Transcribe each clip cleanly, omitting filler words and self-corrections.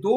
2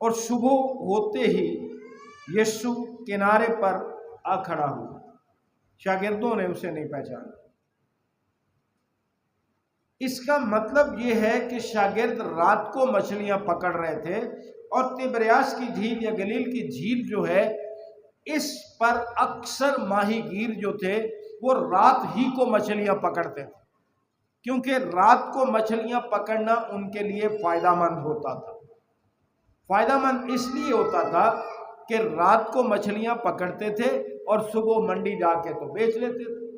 اور صبح ہوتے ہی یسوع کنارے پر آ کھڑا ہوا۔ شاگردوں نے اسے نہیں پہچانا۔ اس کا مطلب یہ ہے کہ شاگرد رات کو مچھلیاں پکڑ رہے تھے، اور تبریاس کی جھیل یا گلیل کی جھیل جو ہے، اس پر اکثر ماہی گیر جو تھے وہ رات ہی کو مچھلیاں پکڑتے تھے، کیونکہ رات کو مچھلیاں پکڑنا ان کے لیے فائدہ مند ہوتا تھا۔ فائدہ مند اس لیے ہوتا تھا کہ رات کو مچھلیاں پکڑتے تھے اور صبح منڈی جا کے تو بیچ لیتے تھے۔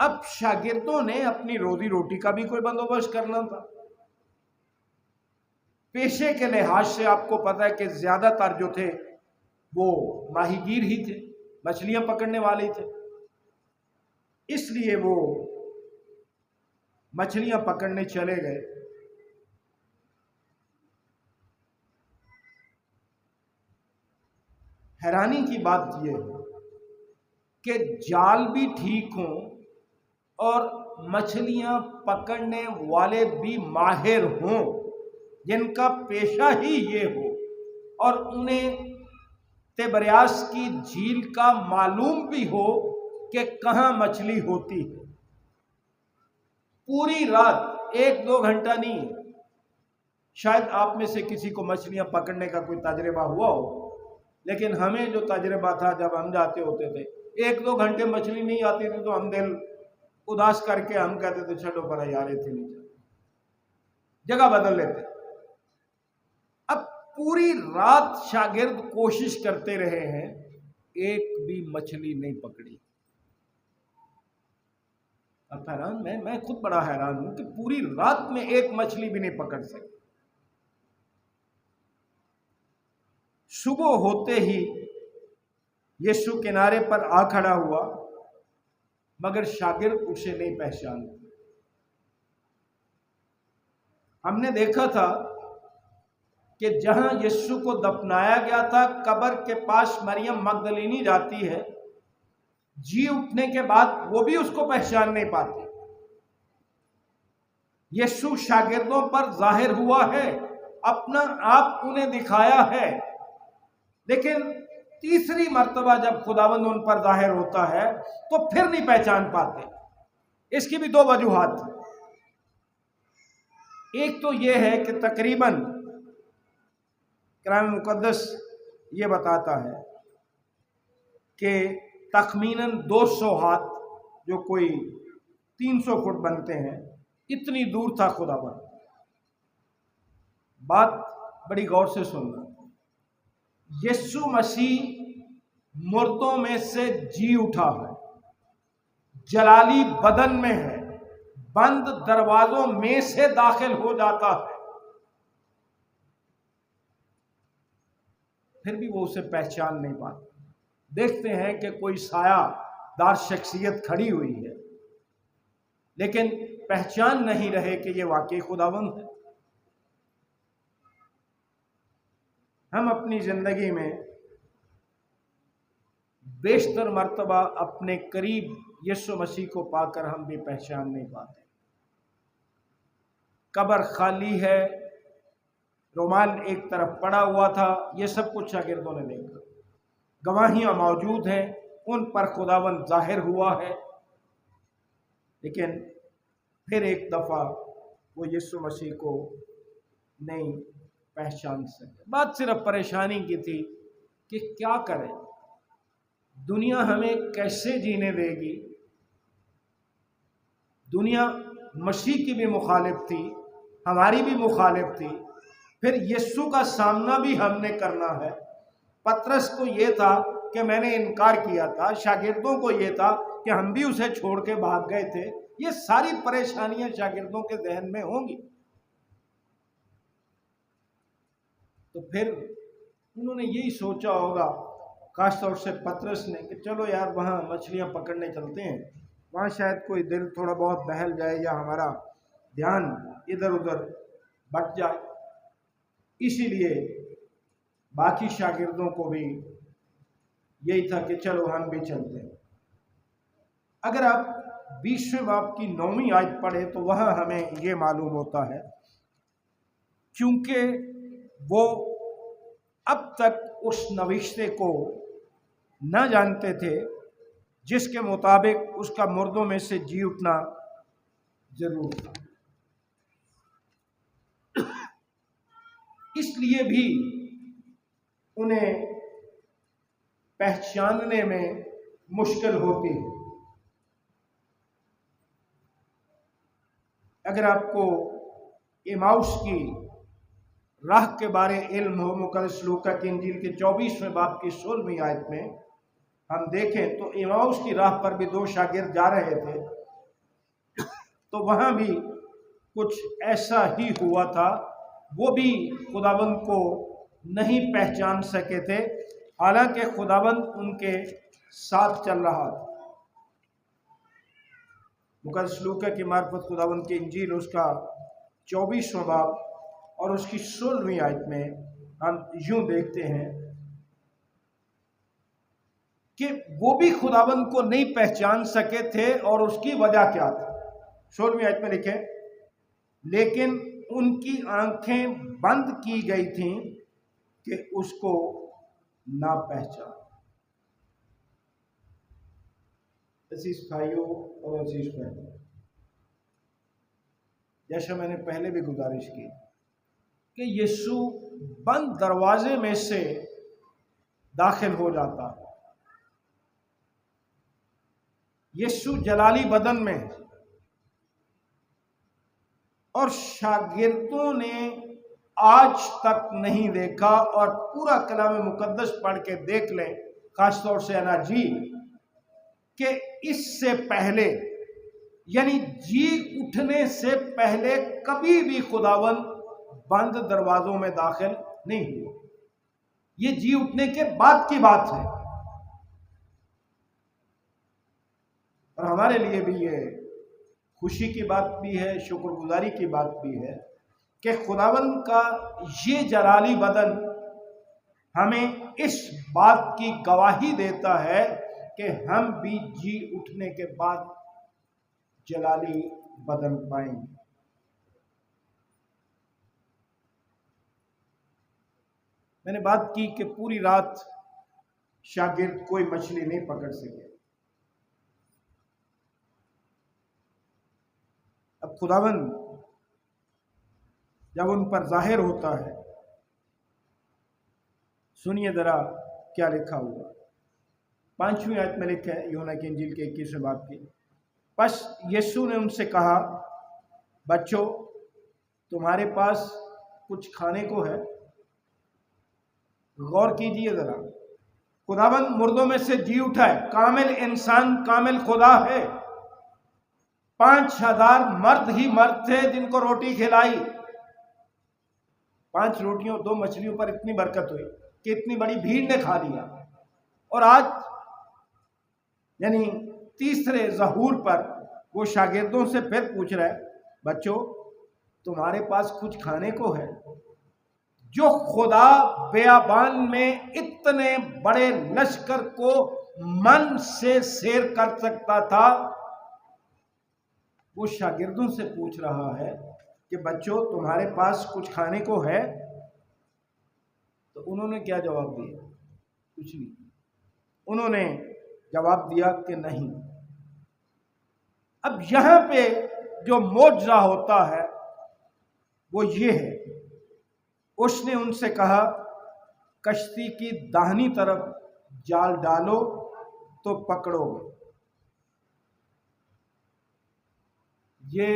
اب شاگردوں نے اپنی روزی روٹی کا بھی کوئی بندوبست کرنا تھا۔ پیشے کے لحاظ سے آپ کو پتا ہے کہ زیادہ تر جو تھے وہ ماہی گیر ہی تھے، مچھلیاں پکڑنے والے تھے، اس لیے وہ مچھلیاں پکڑنے چلے گئے۔ حیرانی کی بات یہ ہے کہ جال بھی ٹھیک ہوں اور مچھلیاں پکڑنے والے بھی ماہر ہوں، جن کا پیشہ ہی یہ ہو، اور انہیں تبریاس کی جھیل کا معلوم بھی ہو کہ کہاں مچھلی ہوتی ہے۔ پوری رات، 1-2 گھنٹہ نہیں۔ شاید آپ میں سے کسی کو مچھلیاں پکڑنے کا کوئی تجربہ ہوا ہو، لیکن ہمیں جو تجربہ تھا جب ہم جاتے ہوتے تھے، 1-2 گھنٹے مچھلی نہیں آتی تھی تو ہم دل اداس کر کے ہم کہتے تھے چھوڑو پر یار تھے نہیں جاتے، جگہ بدل لیتے۔ اب پوری رات شاگرد کوشش کرتے رہے ہیں، ایک بھی مچھلی نہیں پکڑی۔ اب حیران میں خود بڑا حیران ہوں کہ پوری رات میں ایک مچھلی بھی نہیں پکڑ سکے۔ صبح ہوتے ہی یسوع کنارے پر آ کھڑا ہوا، مگر شاگرد اسے نہیں پہچانے۔ ہم نے دیکھا تھا کہ جہاں یسوع کو دفنایا گیا تھا، قبر کے پاس مریم مگدلینی جاتی ہے، جی اٹھنے کے بعد وہ بھی اس کو پہچان نہیں پاتی۔ یسوع شاگردوں پر ظاہر ہوا ہے، اپنا آپ انہیں دکھایا ہے، لیکن تیسری مرتبہ جب خداوند ان پر ظاہر ہوتا ہے تو پھر نہیں پہچان پاتے۔ اس کی بھی 2 وجوہات ہیں۔ ایک تو یہ ہے کہ تقریباً قرآن مقدس یہ بتاتا ہے کہ تخمیناً 200 ہاتھ، جو کوئی 300 فٹ بنتے ہیں، اتنی دور تھا خداوند۔ بات بڑی غور سے سننا، یسوع مسیح مردوں میں سے جی اٹھا ہے، جلالی بدن میں ہے، بند دروازوں میں سے داخل ہو جاتا ہے، پھر بھی وہ اسے پہچان نہیں پاتے۔ دیکھتے ہیں کہ کوئی سایہ دار شخصیت کھڑی ہوئی ہے، لیکن پہچان نہیں رہے کہ یہ واقعی خداوند ہے۔ ہم اپنی زندگی میں بیشتر مرتبہ اپنے قریب یسوع مسیح کو پا کر ہم بھی پہچان نہیں پاتے۔ قبر خالی ہے، رومال ایک طرف پڑا ہوا تھا، یہ سب کچھ شاگردوں نے دیکھا۔ گواہیاں موجود ہیں، ان پر خداوند ظاہر ہوا ہے، لیکن پھر ایک دفعہ وہ یسوع مسیح کو نہیں پہچان سکے۔ بات صرف پریشانی کی تھی کہ کیا کریں، دنیا ہمیں کیسے جینے دے گی۔ دنیا مسیح کی بھی مخالف تھی، ہماری بھی مخالف تھی، پھر یسوع کا سامنا بھی ہم نے کرنا ہے۔ پطرس کو یہ تھا کہ میں نے انکار کیا تھا، شاگردوں کو یہ تھا کہ ہم بھی اسے چھوڑ کے بھاگ گئے تھے۔ یہ ساری پریشانیاں شاگردوں کے ذہن میں ہوں گی۔ تو پھر انہوں نے یہی سوچا ہوگا، خاص طور سے پطرس نے، کہ چلو یار وہاں مچھلیاں پکڑنے چلتے ہیں، وہاں شاید کوئی دل تھوڑا بہت بہل جائے یا ہمارا دھیان ادھر ادھر بٹ جائے۔ اسی لیے باقی شاگردوں کو بھی یہی تھا کہ چلو ہم بھی چلتے ہیں۔ اگر آپ 20ویں باب کی 9ویں آیت پڑھیں تو وہاں ہمیں یہ معلوم ہوتا ہے، چونکہ وہ اب تک اس نوشتے کو نہ جانتے تھے جس کے مطابق اس کا مردوں میں سے جی اٹھنا ضرور تھا۔ اس لیے بھی انہیں پہچاننے میں مشکل ہوتی ہے۔ اگر آپ کو ایماؤس کی راہ کے بارے علم ہو، مقدس لوکا کی انجیل کے 24ویں باب کی 16ویں آیت میں ہم دیکھیں تو ایماؤس کی راہ پر بھی 2 شاگرد جا رہے تھے، تو وہاں بھی کچھ ایسا ہی ہوا تھا۔ وہ بھی خداوند کو نہیں پہچان سکے تھے، حالانکہ خداوند ان کے ساتھ چل رہا تھا۔ مقدس لوکا کی معرفت خداوند کی انجیل اس کا 24واں باب اور اس کی 16ویں آیت میں ہم یوں دیکھتے ہیں کہ وہ بھی خداوند کو نہیں پہچان سکے تھے، اور اس کی وجہ کیا تھی؟ 16ویں آیت میں لکھے، لیکن ان کی آنکھیں بند کی گئی تھیں کہ اس کو نہ پہچان۔ عزیز بھائیوں اور عزیز بہنوں، جیسا میں نے پہلے بھی گزارش کی کہ یسوع بند دروازے میں سے داخل ہو جاتا ہے۔ یسوع جلالی بدن میں، اور شاگردوں نے آج تک نہیں دیکھا، اور پورا کلام مقدس پڑھ کے دیکھ لیں، خاص طور سے اناجیل، کہ اس سے پہلے یعنی جی اٹھنے سے پہلے کبھی بھی خداوند بند دروازوں میں داخل نہیں ہوا۔ یہ جی اٹھنے کے بعد کی بات ہے، اور ہمارے لیے بھی یہ خوشی کی بات بھی ہے، شکر گزاری کی بات بھی ہے کہ خداوند کا یہ جلالی بدن ہمیں اس بات کی گواہی دیتا ہے کہ ہم بھی جی اٹھنے کے بعد جلالی بدن پائیں گے۔ میں نے بات کی کہ پوری رات شاگرد کوئی مچھلی نہیں پکڑ سکے۔ اب خداوند جب ان پر ظاہر ہوتا ہے، سنیے ذرا کیا لکھا ہوا۔ 5ویں آیت میں لکھا ہے یوحنا کی انجیل کے 21ویں باب کی، پس یسوع نے ان سے کہا، بچوں تمہارے پاس کچھ کھانے کو ہے؟ غور کیجئے ذرا، خداوند مردوں میں سے جی اٹھا ہے، کامل انسان، کامل خدا ہے۔ 5000 مرد ہی مرد تھے جن کو روٹی کھلائی۔ 5 روٹیوں 2 مچھلیوں پر اتنی برکت ہوئی کہ اتنی بڑی بھیڑ نے کھا لیا۔ اور آج یعنی تیسرے ظہور پر وہ شاگردوں سے پھر پوچھ رہا ہے، بچوں تمہارے پاس کچھ کھانے کو ہے؟ جو خدا بیابان میں اتنے بڑے لشکر کو من سے سیر کر سکتا تھا، وہ شاگردوں سے پوچھ رہا ہے کہ بچوں تمہارے پاس کچھ کھانے کو ہے؟ تو انہوں نے کیا جواب دیا؟ کچھ نہیں۔ انہوں نے جواب دیا کہ نہیں۔ اب یہاں پہ جو معجزہ ہوتا ہے وہ یہ ہے، اس نے ان سے کہا کشتی کی داہنی طرف جال ڈالو تو پکڑو گے۔ یہ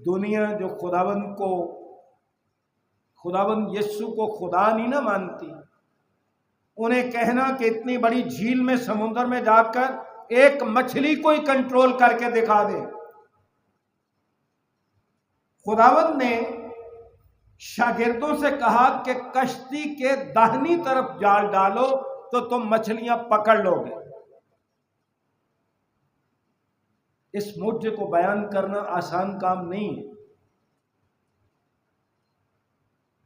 دنیا جو خداوند یسوع کو خدا نہیں نہ مانتی، انہیں کہنا کہ اتنی بڑی جھیل میں سمندر میں جا کر ایک مچھلی کو ہی کنٹرول کر کے دکھا دے۔ خداوند نے شاگردوں سے کہا کہ کشتی کے داہنی طرف جال ڈالو تو تم مچھلیاں پکڑ لو گے۔ اس معجزے کو بیان کرنا آسان کام نہیں ہے۔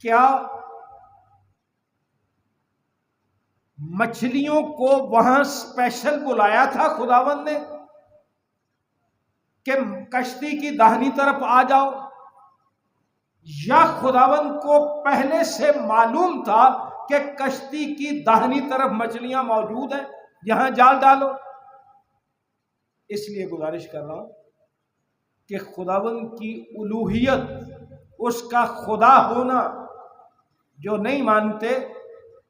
کیا مچھلیوں کو وہاں اسپیشل بلایا تھا خداوند نے کہ کشتی کی داہنی طرف آ جاؤ؟ یا خداوند کو پہلے سے معلوم تھا کہ کشتی کی داہنی طرف مچھلیاں موجود ہیں، یہاں جال ڈالو؟ اس لیے گزارش کر رہا ہوں کہ خداوند کی الوہیت، اس کا خدا ہونا، جو نہیں مانتے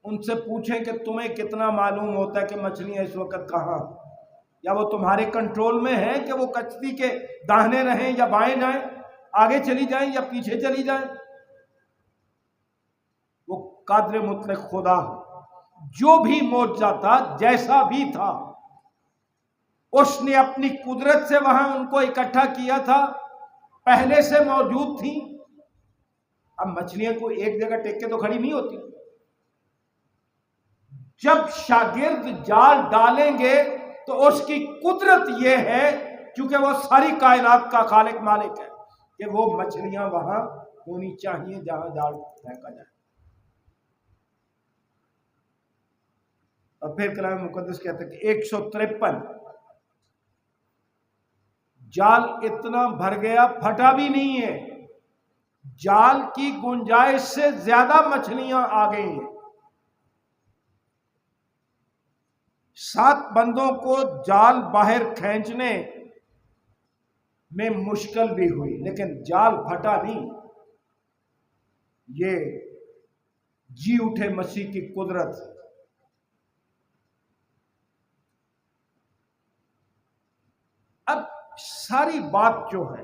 ان سے پوچھیں کہ تمہیں کتنا معلوم ہوتا ہے کہ مچھلیاں اس وقت کہاں، یا وہ تمہارے کنٹرول میں ہیں کہ وہ کشتی کے داہنے رہیں یا بائیں جائیں، آگے چلی جائیں یا پیچھے چلی جائیں؟ وہ قادر مطلق خدا، جو بھی معجزہ تھا، جیسا بھی تھا، اس نے اپنی قدرت سے وہاں ان کو اکٹھا کیا تھا، پہلے سے موجود تھیں۔ اب مچھلیاں کو ایک جگہ ٹیک کے تو کھڑی نہیں ہوتی۔ جب شاگرد جال ڈالیں گے تو اس کی قدرت یہ ہے، کیونکہ وہ ساری کائنات کا خالق مالک ہے، کہ وہ مچھلیاں وہاں ہونی چاہیے جہاں جال پھینکا جائے۔ اور پھر کلام مقدس کہتا ہے کہ 153 جال اتنا بھر گیا، پھٹا بھی نہیں ہے، جال کی گنجائش سے زیادہ مچھلیاں آ گئی ہیں۔ 7 بندوں کو جال باہر کھینچنے میں مشکل بھی ہوئی، لیکن جال پھٹا نہیں۔ یہ جی اٹھے مسیح کی قدرت۔ اب ساری بات جو ہے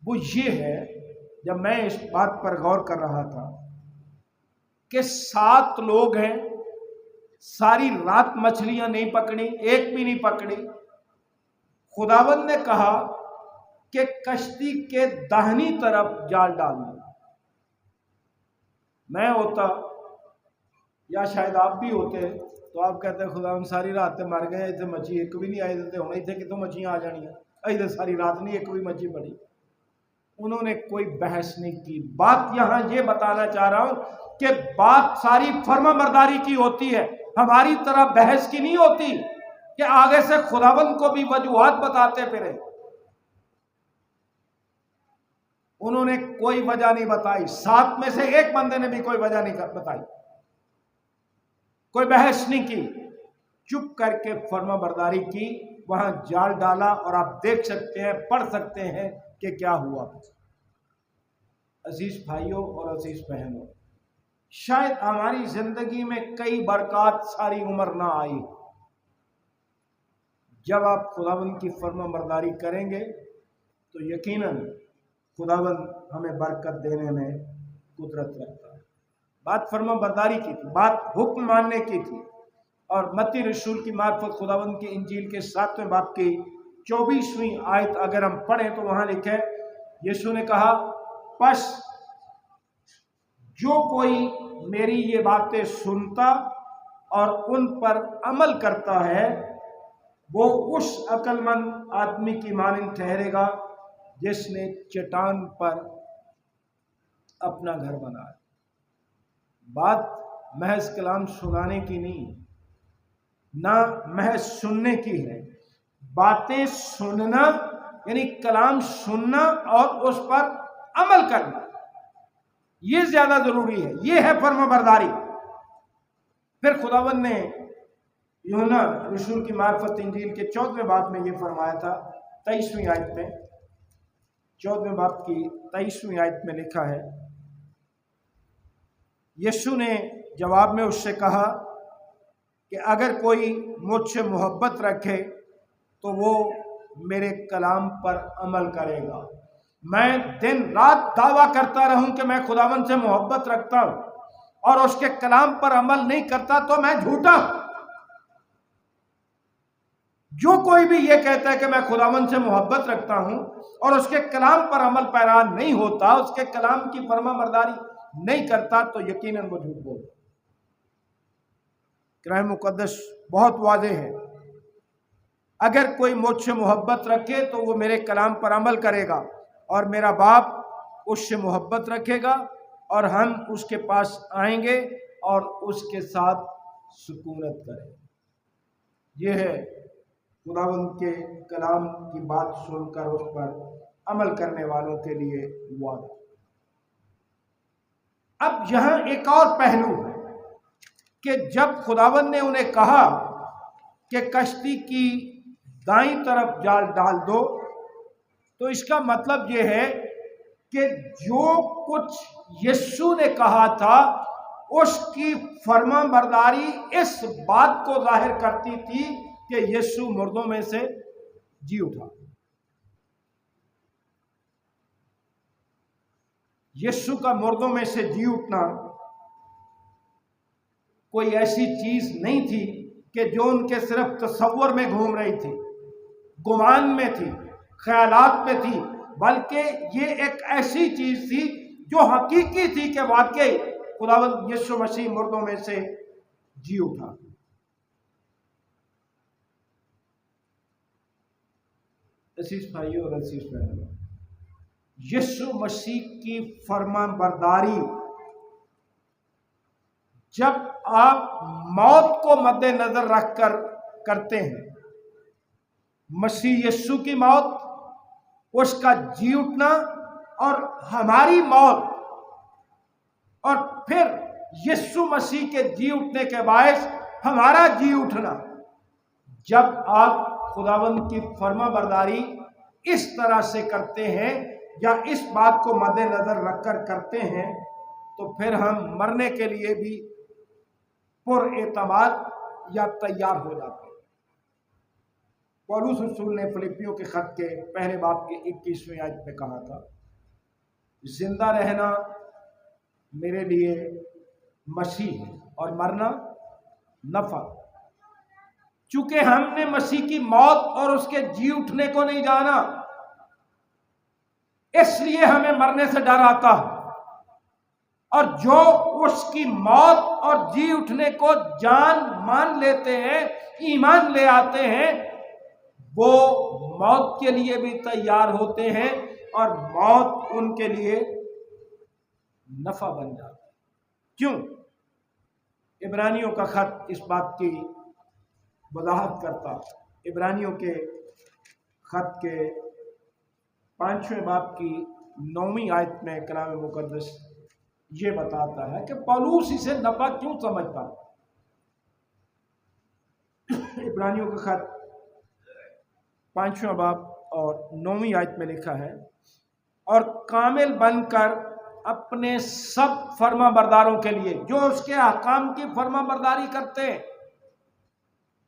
وہ یہ ہے، جب میں اس بات پر غور کر رہا تھا کہ 7 لوگ ہیں، ساری رات مچھلیاں نہیں پکڑی، ایک بھی نہیں پکڑی۔ خداوند نے کہا کہ کشتی کے داہنی طرف جال ڈالنا۔ میں ہوتا یا شاید آپ بھی ہوتے تو آپ کہتے خداوند ساری رات تے مر گئے، اتنے مچھی ایک بھی نہیں آئی، دیتے ہونے تھے کہ تو مچھیاں آ جانیاں، ادھر ساری رات نہیں ایک بھی مچھی پڑی۔ انہوں نے کوئی بحث نہیں کی۔ بات یہاں یہ بتانا چاہ رہا ہوں کہ بات ساری فرما برداری کی ہوتی ہے، ہماری طرح بحث کی نہیں ہوتی کہ آگے سے خداوند کو بھی وجوہات بتاتے پھرے۔ انہوں نے کوئی وجہ نہیں بتائی، 7 میں سے ایک بندے نے بھی کوئی وجہ نہیں بتائی، کوئی بحث نہیں کی، چپ کر کے فرما برداری کی، وہاں جال ڈالا، اور آپ دیکھ سکتے ہیں، پڑھ سکتے ہیں کہ کیا ہوا۔ عزیز بھائیوں اور عزیز بہنوں، شاید ہماری زندگی میں کئی برکات ساری عمر نہ آئی۔ جب آپ خداوند کی فرما برداری کریں گے تو یقیناً خداوند ہمیں برکت دینے میں قدرت رکھتا ہے۔ بات فرما برداری کی تھی، بات حکم ماننے کی تھی، اور متی رسول کی معرفت خداوند کی انجیل کے 7ویں باب کی 24ویں آیت اگر ہم پڑھیں تو وہاں لکھے، یسوع نے کہا، پس جو کوئی میری یہ باتیں سنتا اور ان پر عمل کرتا ہے، وہ اس عقل مند آدمی کی مانند ٹھہرے گا جس نے چٹان پر اپنا گھر بنایا۔ بات محض کلام سنانے کی نہیں، نہ محض سننے کی ہے، باتیں سننا یعنی کلام سننا اور اس پر عمل کرنا، یہ زیادہ ضروری ہے، یہ ہے فرما برداری۔ پھر خداوند نے یوحنا رسول کی معرفت انجیل کے 14ویں باب میں یہ فرمایا تھا، 23ویں آیت میں، 14ویں باب کی 23ویں آیت میں لکھا ہے، یسوع نے جواب میں اس سے کہا کہ اگر کوئی مجھ سے محبت رکھے تو وہ میرے کلام پر عمل کرے گا۔ میں دن رات دعویٰ کرتا رہوں کہ میں خداوند سے محبت رکھتا ہوں اور اس کے کلام پر عمل نہیں کرتا تو میں جھوٹا ہوں۔ جو کوئی بھی یہ کہتا ہے کہ میں خداوند سے محبت رکھتا ہوں اور اس کے کلام پر عمل پیرا نہیں ہوتا، اس کے کلام کی فرما برداری نہیں کرتا، تو یقیناً وہ جھوٹ بولتا۔ کلام مقدس بہت واضح ہے، اگر کوئی مجھ سے محبت رکھے تو وہ میرے کلام پر عمل کرے گا، اور میرا باپ اس سے محبت رکھے گا، اور ہم اس کے پاس آئیں گے اور اس کے ساتھ سکونت کریں گے۔ یہ ہے خداوند کے کلام کی بات سن کر اس پر عمل کرنے والوں کے لیے وعدہ۔ اب یہاں ایک اور پہلو ہے کہ جب خداوند نے انہیں کہا کہ کشتی کی دائیں طرف جال ڈال دو، تو اس کا مطلب یہ ہے کہ جو کچھ یسوع نے کہا تھا اس کی فرما برداری اس بات کو ظاہر کرتی تھی کہ یسوع مردوں میں سے جی اٹھا۔ یسوع کا مردوں میں سے جی اٹھنا کوئی ایسی چیز نہیں تھی کہ جو ان کے صرف تصور میں گھوم رہی تھی، گمان میں تھی، خیالات میں تھی، بلکہ یہ ایک ایسی چیز تھی جو حقیقی تھی کہ واقعی خداوند یسوع مسیح مردوں میں سے جی اٹھا۔ عزیز بھائیو اور عزیز بہنوں، یسوع مسیح کی فرمان برداری جب آپ موت کو مد نظر رکھ کر کرتے ہیں، مسیح یسوع کی موت، اس کا جی اٹھنا اور ہماری موت، اور پھر یسوع مسیح کے جی اٹھنے کے باعث ہمارا جی اٹھنا، جب آپ خداوند کی فرما برداری اس طرح سے کرتے ہیں یا اس بات کو مد نظر رکھ کر کرتے ہیں، تو پھر ہم مرنے کے لیے بھی پر اعتماد یا تیار ہو جاتے ہیں۔ پولس رسول نے فلپیوں کے خط کے پہلے باب کے 21ویں آیت میں کہا تھا، زندہ رہنا میرے لیے مسیح ہے اور مرنا نفع۔ چونکہ ہم نے مسیح کی موت اور اس کے جی اٹھنے کو نہیں جانا، اس لیے ہمیں مرنے سے ڈر آتا ہے، اور جو اس کی موت اور جی اٹھنے کو جان مان لیتے ہیں، ایمان لے آتے ہیں، وہ موت کے لیے بھی تیار ہوتے ہیں اور موت ان کے لیے نفع بن جاتا ہے۔ کیوں؟ عبرانیوں کا خط اس بات کی وضاحت کرتا ہے۔ عبرانیوں کے خط کے 5ویں باب کی 9ویں آیت میں کلام مقدس یہ بتاتا ہے کہ پولس اسے نفع کیوں سمجھتا۔ عبرانیوں کا خط 5واں باب اور 9ویں آیت میں لکھا ہے، اور کامل بن کر اپنے سب فرما برداروں کے لیے، جو اس کے احکام کی فرما برداری کرتے ہیں،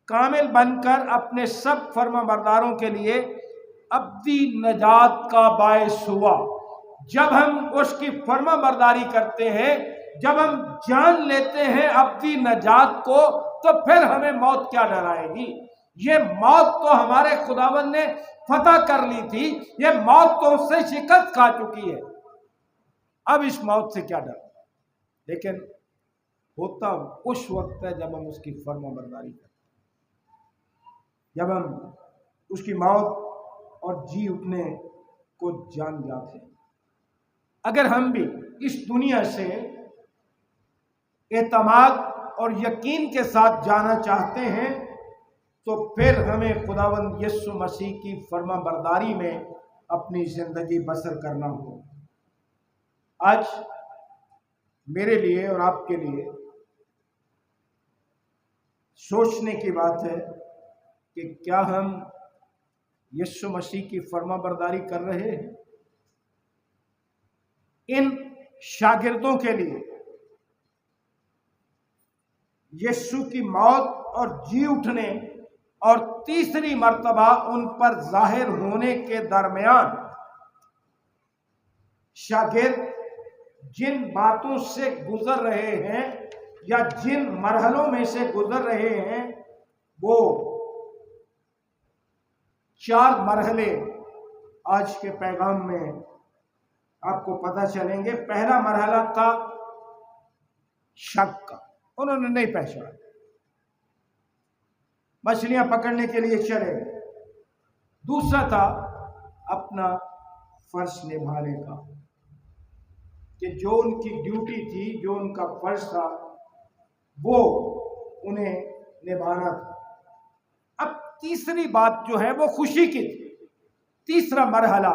کامل بن کر اپنے سب فرما برداروں کے لیے ابدی نجات کا باعث ہوا۔ جب ہم اس کی فرما برداری کرتے ہیں، جب ہم جان لیتے ہیں ابدی نجات کو، تو پھر ہمیں موت کیا ڈرائے گی؟ یہ موت تو ہمارے خداوند نے فتح کر لی تھی، یہ موت تو اس سے شکست کھا چکی ہے، اب اس موت سے کیا ڈر؟ لیکن ہوتا اس وقت ہے جب ہم اس کی فرما برداری کرتے ہیں، جب ہم اس کی موت اور جی اٹھنے کو جان جاتے ہیں۔ اگر ہم بھی اس دنیا سے اعتماد اور یقین کے ساتھ جانا چاہتے ہیں، تو پھر ہمیں خداوند یسوع مسیح کی فرما برداری میں اپنی زندگی بسر کرنا ہو۔ آج میرے لیے اور آپ کے لیے سوچنے کی بات ہے کہ کیا ہم یسوع مسیح کی فرما برداری کر رہے ہیں؟ ان شاگردوں کے لیے یسوع کی موت اور جی اٹھنے اور تیسری مرتبہ ان پر ظاہر ہونے کے درمیان شاگرد جن باتوں سے گزر رہے ہیں یا جن مرحلوں میں سے گزر رہے ہیں، وہ 4 مرحلے آج کے پیغام میں آپ کو پتہ چلیں گے۔ پہلا مرحلہ تھا شک کا، انہوں نے نہیں پہچانا، مچھلیاں پکڑنے کے لیے چلے۔ دوسرا تھا اپنا فرض نبھانے کا، کہ جو ان کی ڈیوٹی تھی، جو ان کا فرض تھا، وہ انہیں نبھانا تھا۔ اب تیسری بات جو ہے وہ خوشی کی تھی۔ تیسرا مرحلہ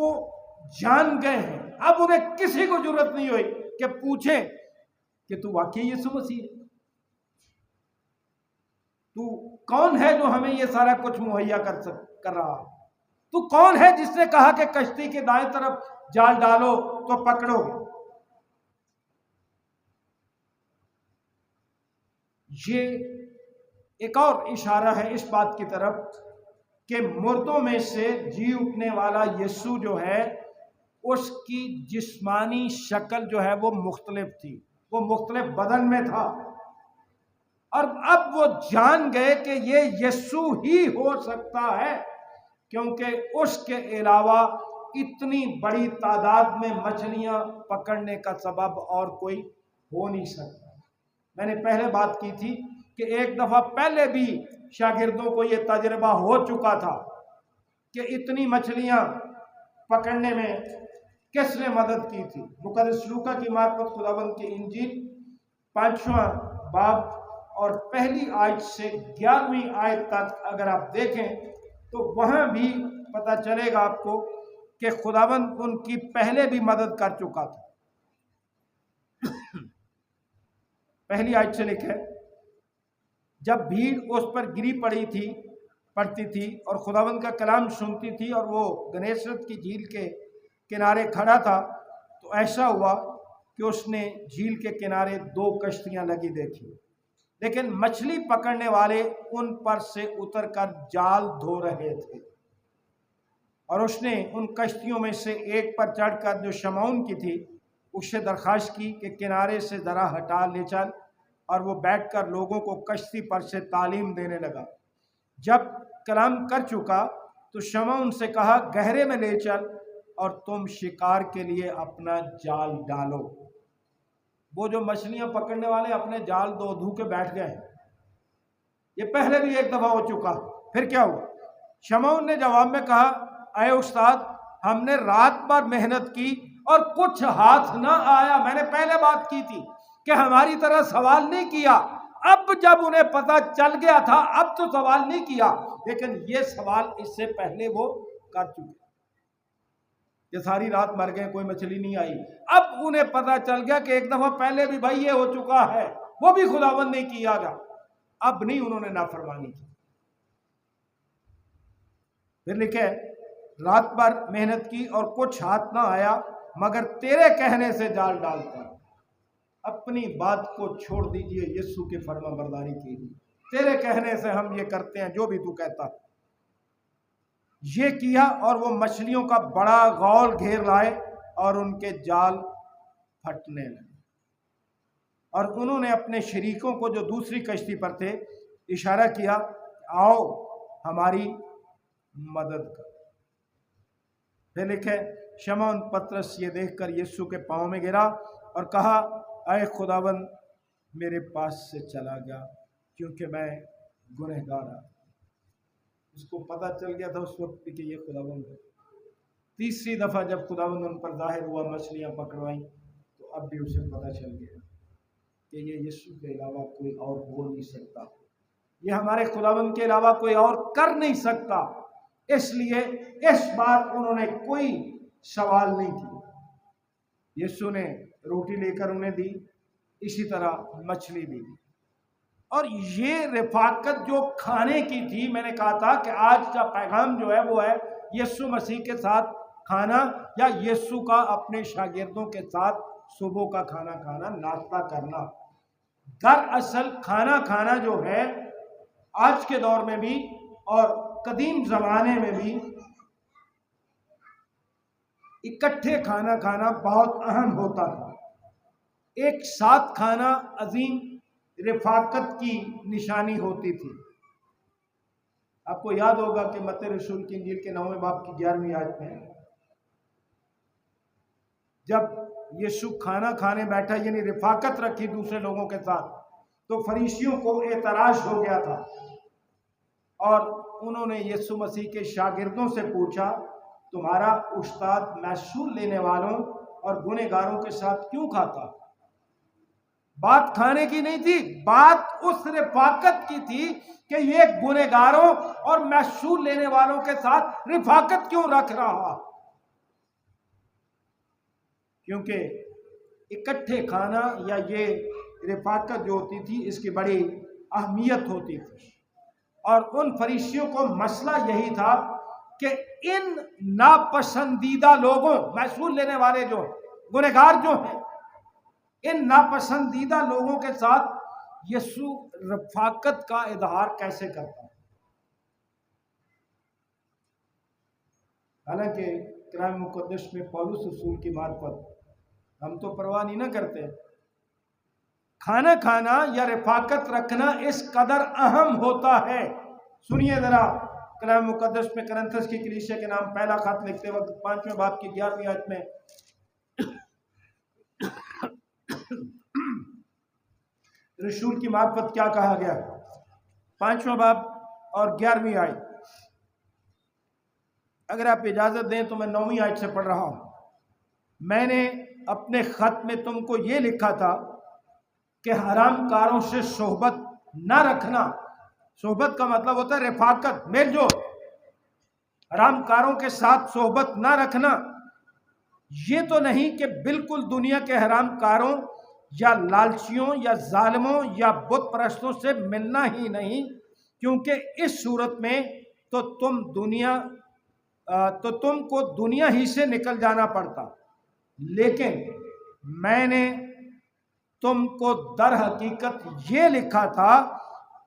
وہ جان گئے ہیں، اب انہیں کسی کو ضرورت نہیں ہوئی کہ پوچھیں کہ تو واقعی یسوع مسیح ہے؟ تو کون ہے جو ہمیں یہ سارا کچھ مہیا کر رہا؟ تو کون ہے جس نے کہا کہ کشتی کے دائیں طرف جال ڈالو تو پکڑو گے؟ یہ ایک اور اشارہ ہے اس بات کی طرف کہ مردوں میں سے جی اٹھنے والا یسوع جو ہے اس کی جسمانی شکل جو ہے وہ مختلف تھی، وہ مختلف بدن میں تھا، اور اب وہ جان گئے کہ یہ یسوع ہی ہو سکتا ہے، کیونکہ اس کے علاوہ اتنی بڑی تعداد میں مچھلیاں پکڑنے کا سبب اور کوئی ہو نہیں سکتا۔ میں نے پہلے بات کی تھی کہ ایک دفعہ پہلے بھی شاگردوں کو یہ تجربہ ہو چکا تھا کہ اتنی مچھلیاں پکڑنے میں کس نے مدد کی تھی۔ مقدس لوکا کی معرفت خداوند کی انجیل 5واں باب اور پہلی آیت سے 11ویں آیت تک اگر آپ دیکھیں تو وہاں بھی پتہ چلے گا آپ کو کہ خداوند ان کی پہلے بھی مدد کر چکا تھا۔ پہلی آیت سے لکھے، جب بھیڑ اس پر گری پڑتی تھی اور خداوند کا کلام سنتی تھی اور وہ گنیسرت کی جھیل کے کنارے کھڑا تھا، تو ایسا ہوا کہ اس نے جھیل کے کنارے 2 کشتیاں لگی دیکھی، لیکن مچھلی پکڑنے والے ان پر سے اتر کر جال دھو رہے تھے، اور اس نے ان کشتیوں میں سے ایک پر چڑھ کر جو شمعون کی تھی اس سے درخواست کی کہ کنارے سے ذرا ہٹا لے چل، اور وہ بیٹھ کر لوگوں کو کشتی پر سے تعلیم دینے لگا۔ جب کلام کر چکا تو شمعون سے کہا، گہرے میں لے چل اور تم شکار کے لیے اپنا جال ڈالو۔ وہ جو مچھلیاں پکڑنے والے اپنے جال دھو کے بیٹھ گئے، یہ پہلے بھی ایک دفعہ ہو چکا۔ پھر کیا ہوا؟ شمعون نے جواب میں کہا، اے استاد، ہم نے رات بھر محنت کی اور کچھ ہاتھ نہ آیا۔ میں نے پہلے بات کی تھی کہ ہماری طرح سوال نہیں کیا، اب جب انہیں پتہ چل گیا تھا اب تو سوال نہیں کیا، لیکن یہ سوال اس سے پہلے وہ کر چکے کہ ساری رات مر گئے، کوئی مچھلی نہیں آئی۔ اب انہیں پتہ چل گیا کہ ایک دفعہ پہلے بھی بھائی یہ ہو چکا ہے، وہ بھی خداوند نے کیا گا، اب نہیں انہوں نے نافرمانی کی۔ پھر لکھے، رات بھر محنت کی اور کچھ ہاتھ نہ آیا، مگر تیرے کہنے سے جال ڈالتا۔ اپنی بات کو چھوڑ دیجئے، یسوع کے فرما برداری کیجیے۔ تیرے کہنے سے ہم یہ کرتے ہیں جو بھی تو کہتا۔ یہ کیا اور وہ مچھلیوں کا بڑا غول گھیر لائے اور ان کے جال پھٹنے لگے، اور انہوں نے اپنے شریکوں کو جو دوسری کشتی پر تھے اشارہ کیا، آؤ ہماری مدد کر۔ پھر لکھے، شمعون پترس یہ دیکھ کر یسوع کے پاؤں میں گرا اور کہا، اے خداوند، میرے پاس سے چلا گیا، کیونکہ میں گنہگار ہوں۔ اس کو پتہ چل گیا تھا اس وقت کہ یہ خداوند ہے۔ تیسری دفعہ جب خداوند ان پر ظاہر ہوا، مچھلیاں پکڑوائیں، تو اب بھی اسے پتہ چل گیا کہ یہ یسوع کے علاوہ کوئی اور ہو نہیں سکتا، یہ ہمارے خداوند کے علاوہ کوئی اور کر نہیں سکتا۔ اس لیے اس بار انہوں نے کوئی سوال نہیں کیا۔ یسوع نے روٹی لے کر انہیں دی، اسی طرح مچھلی بھی دی، اور یہ رفاقت جو کھانے کی تھی، میں نے کہا تھا کہ آج کا پیغام جو ہے وہ ہے یسوع مسیح کے ساتھ کھانا، یا یسوع کا اپنے شاگردوں کے ساتھ صبح کا کھانا کھانا، ناشتہ کرنا۔ دراصل کھانا کھانا جو ہے آج کے دور میں بھی اور قدیم زمانے میں بھی اکٹھے کھانا کھانا بہت اہم ہوتا تھا۔ ایک ساتھ کھانا عظیم رفاقت کی نشانی ہوتی تھی۔ آپ کو یاد ہوگا کہ متی رسول کی انجیل کے 9ویں باب کی 11ویں آیت میں جب یسوع کھانا کھانے بیٹھا، یعنی رفاقت رکھی دوسرے لوگوں کے ساتھ، تو فریسیوں کو اعتراض ہو گیا تھا، اور انہوں نے یسوع مسیح کے شاگردوں سے پوچھا، تمہارا استاد محصول لینے والوں اور گنہگاروں کے ساتھ کیوں کھاتا؟ بات کھانے کی نہیں تھی، بات اس رفاقت کی تھی کہ یہ گنہگاروں اور محصول لینے والوں کے ساتھ رفاقت کیوں رکھ رہا۔ کیونکہ اکٹھے کھانا یا یہ رفاقت جو ہوتی تھی اس کی بڑی اہمیت ہوتی تھی، اور ان فریسیوں کو مسئلہ یہی تھا کہ ان ناپسندیدہ لوگوں، محصول لینے والے جو گنہگار جو ہیں، ان ناپسندیدہ لوگوں کے ساتھ یسوع رفاقت کا اظہار کیسے کرتا ہے۔ حالانکہ کلام مقدس میں پولس رسول کی معرفت ہم تو پرواہ نہیں نہ کرتے، کھانا کھانا یا رفاقت رکھنا اس قدر اہم ہوتا ہے۔ سنیے ذرا کلام مقدس میں کرنتھس کی کلیسیا کے نام پہلا خط لکھتے وقت 5ویں باب کی 11ویں آیت میں رسول کی معرفت کیا کہا گیا؟ 5واں باب اور 11ویں آیت۔ اگر آپ اجازت دیں تو میں 9ویں آیت سے پڑھ رہا ہوں۔ میں نے اپنے خط میں تم کو یہ لکھا تھا کہ حرام کاروں سے صحبت نہ رکھنا۔ صحبت کا مطلب ہوتا ہے رفاقت، میل جول۔ حرام کاروں کے ساتھ صحبت نہ رکھنا، یہ تو نہیں کہ بالکل دنیا کے حرام کاروں یا لالچیوں یا ظالموں یا بت پرستوں سے ملنا ہی نہیں، کیونکہ اس صورت میں تو تم کو دنیا ہی سے نکل جانا پڑتا۔ لیکن میں نے تم کو در حقیقت یہ لکھا تھا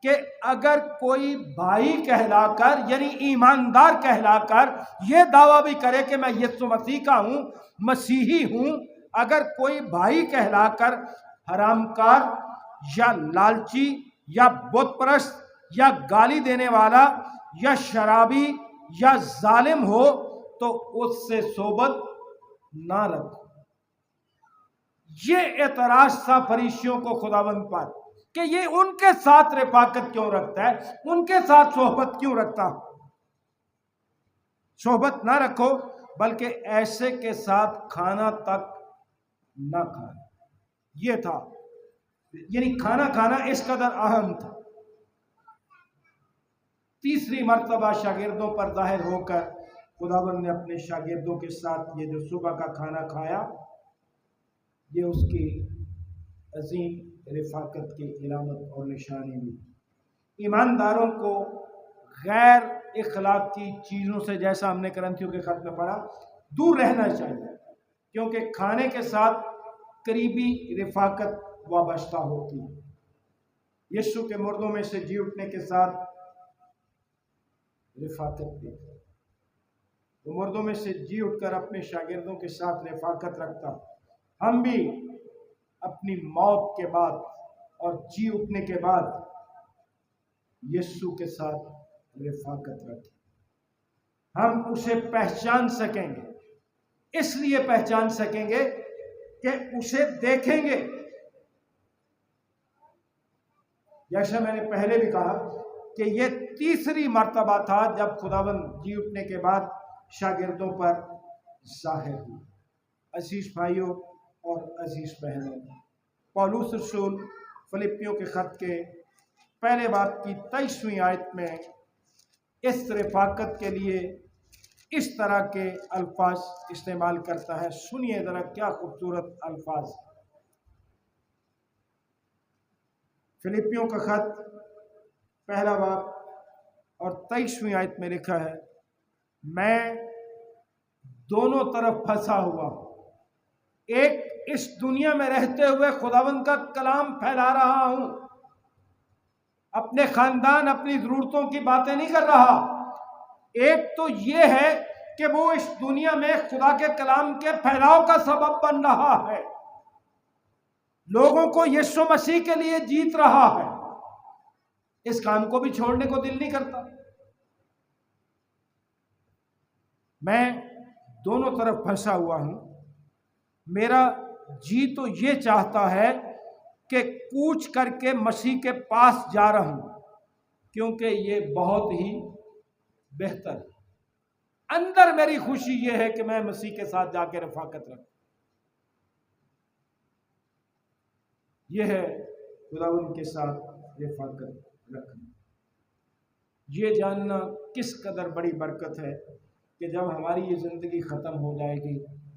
کہ اگر کوئی بھائی کہلا کر، یعنی ایماندار کہلا کر یہ دعویٰ بھی کرے کہ میں یسوع مسیح کا ہوں، مسیحی ہوں، اگر کوئی بھائی کہلا کر حرام کار یا لالچی یا بت پرست یا گالی دینے والا یا شرابی یا ظالم ہو تو اس سے صحبت نہ رکھو۔ یہ اعتراض تھا فریسیوں کو خداوند پر کہ یہ ان کے ساتھ رفاقت کیوں رکھتا ہے، ان کے ساتھ صحبت کیوں رکھتا۔ صحبت نہ رکھو، بلکہ ایسے کے ساتھ کھانا تک نہ کھائے۔ یہ تھا، یعنی کھانا کھانا اس قدر اہم تھا۔ تیسری مرتبہ شاگردوں پر ظاہر ہو کر خداوند نے اپنے شاگردوں کے ساتھ یہ جو صبح کا کھانا کھایا، یہ اس کی عظیم رفاقت کی علامت اور نشانی بھی۔ ایمانداروں کو غیر اخلاقی چیزوں سے، جیسا ہم نے کرنتھیوں کے خط میں پڑھا، دور رہنا چاہیے، کیونکہ کھانے کے ساتھ قریبی رفاقت وابستہ ہوتی ہے۔ یسوع کے مردوں میں سے جی اٹھنے کے ساتھ رفاقت بھی، وہ مردوں میں سے جی اٹھ کر اپنے شاگردوں کے ساتھ رفاقت رکھتا۔ ہم بھی اپنی موت کے بعد اور جی اٹھنے کے بعد یسوع کے ساتھ رفاقت رکھیں۔ ہم اسے پہچان سکیں گے، اس لیے پہچان سکیں گے کہ اسے دیکھیں گے۔ جیسا میں نے پہلے بھی کہا کہ یہ تیسری مرتبہ تھا جب خداوند جی اٹھنے کے بعد شاگردوں پر ظاہر ہوئی۔ عزیز بھائیوں اور عزیز بہنوں، پولس رسول فلپیوں کے خط کے پہلے باب کی 23ویں آیت میں اس رفاقت کے لیے اس طرح کے الفاظ استعمال کرتا ہے۔ سنیے ذرا کیا خوبصورت الفاظ۔ فلپیوں کا خط پہلا باب اور 23ویں آیت میں لکھا ہے، میں دونوں طرف پھنسا ہوا ہوں۔ ایک اس دنیا میں رہتے ہوئے خداوند کا کلام پھیلا رہا ہوں، اپنے خاندان، اپنی ضرورتوں کی باتیں نہیں کر رہا۔ ایک تو یہ ہے کہ وہ اس دنیا میں خدا کے کلام کے پھیلاؤ کا سبب بن رہا ہے، لوگوں کو یسوع مسیح کے لیے جیت رہا ہے۔ اس کام کو بھی چھوڑنے کو دل نہیں کرتا۔ میں دونوں طرف پھنسا ہوا ہوں، میرا جی تو یہ چاہتا ہے کہ کوچ کر کے مسیح کے پاس جا رہا ہوں، کیونکہ یہ بہت ہی بہتر ہے۔ اندر میری خوشی یہ ہے کہ میں مسیح کے ساتھ جا کے رفاقت رکھوں۔ یہ ہے خداوند کے ساتھ رفاقت رکھنا۔ یہ جاننا کس قدر بڑی برکت ہے کہ جب ہماری یہ زندگی ختم ہو جائے گی